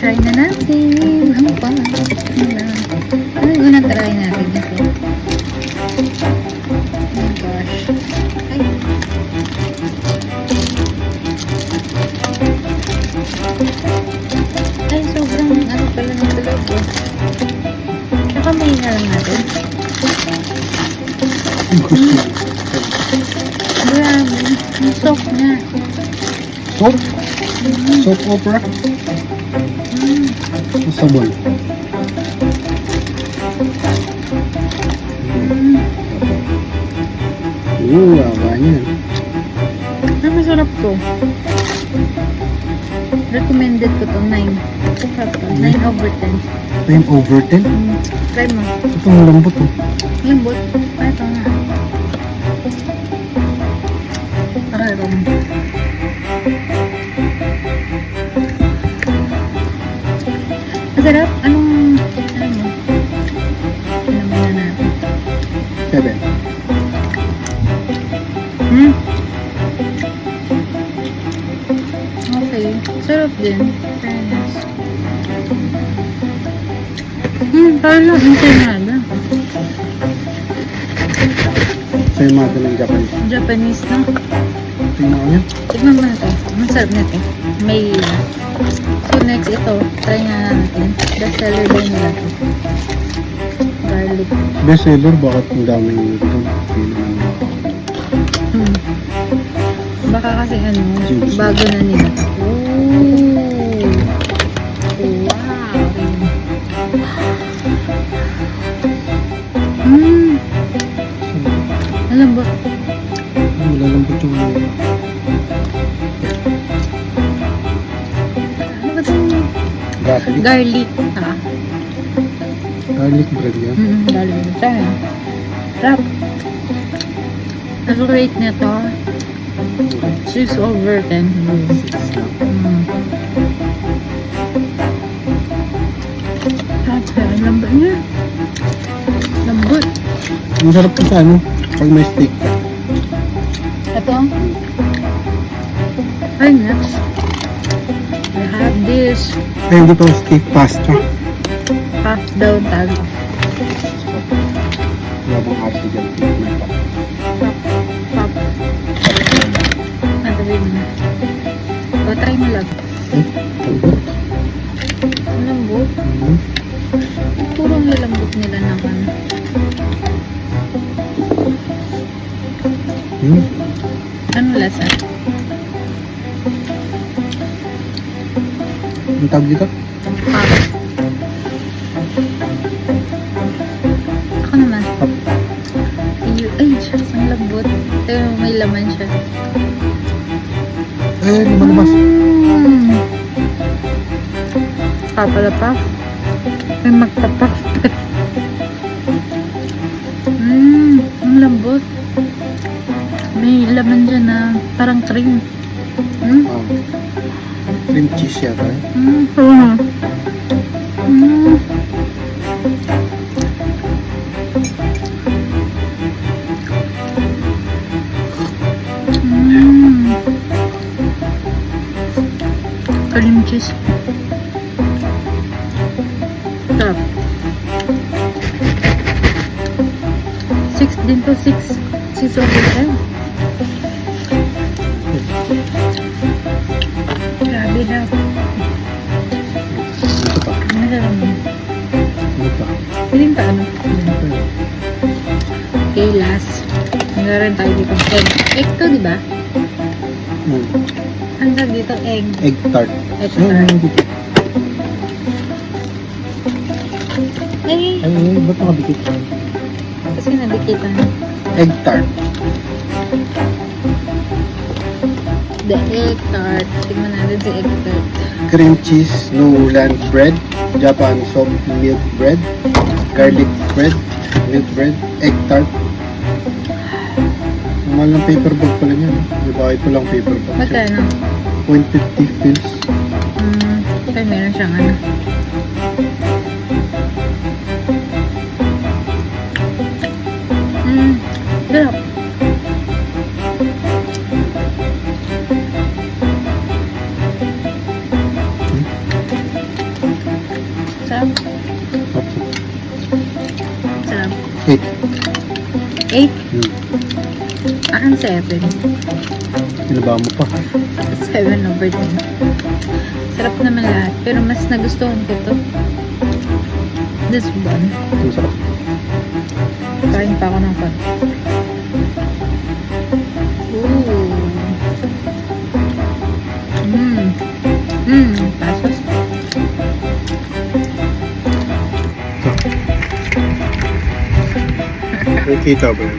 try na natin. Ano pa? Ano yung unang try natin ito? Oh my gosh. Ay. Ay, sobrang ano pala ng tulog eh. Tsaka may na lang natin. Grabe. Ang soft niya. Soap? Soap opera? Sabon. Haba niyan. Ang masarap to. Recommended ko to 9. Sarap to. 9 over 10. 9 over 10? Try mo. Ito ang lambot oh. Lambot. Ay, ito nga. Parang. Masarap. Anong mo? Ano muna natin? 7. Okay. Sarap din. Fairness. Parang lang ensaymada. Sa'yo mga ng Japanese. Japanese, no? Tingnan ko yan. Tignan mo na ito. Masarap na ito. May so next ito. Try nga natin. Best seller din nila ito. Garlic. Best seller, bakit ang daming ito? Baka kasi ano, Juice. bago na nila. Ooh. Wow. Alam ba? Malalambot yung Ano ba itong garlic. garlic? Ha? Garlic bread yan. Garlic. Tara. Sarap. Ang rate nito 6 over 10. Ang lambot niya. Lambot. Ang sarap ko sa ano, pag may steak ka. Ito. Ay, next. I have this. Ay, hindi pa steak pasta. Half down tag. Wala bang arte dyan. Pop. Natabi mo na. O, try mo lang. Lambot. Ang lambot. Puro ang lalambot nila naman. Ano lasa? Ang tawag dito? Pop. Ako naman. Pop. Ay, shucks, ang lambot. Pero may laman siya. Eh, lumalabas. Papalapaf. May magpapaf. Ang lambot. May laman dyan na parang cream. Cream cheese yata eh. Cream cheese. Sarap. 6 din to, 6. 6 over 10. Grabe na. Ito pa. Ano na lang yun? Ito pa. Piling pa ano? Okay, last. Meron tayo dito egg. Egg to, di ba? Ang tawag dito, egg. Egg tart. Egg Ay, tart. dito. Ay, Ay, ba't nakabikit? kasi nabikitan. Egg tart. The egg tart. Tingnan natin si egg tart. Cream cheese, lowland bread, Japan soft milk bread, garlic bread, milk bread, egg tart. Mahal ng paper bag pala niya. Di ba ito lang paper bag? Magkano? 0.50 pills. Okay, meron siyang ano. Sarap. 8. 8? Hmm. Ang 7. Pinaba mo pa. 7/10. Sarap naman lahat. Pero mas nagustuhan ko to. This one. Ang sarap. Kain pa ako ng konti. Ooh. Pasos. Nakikita ba yun?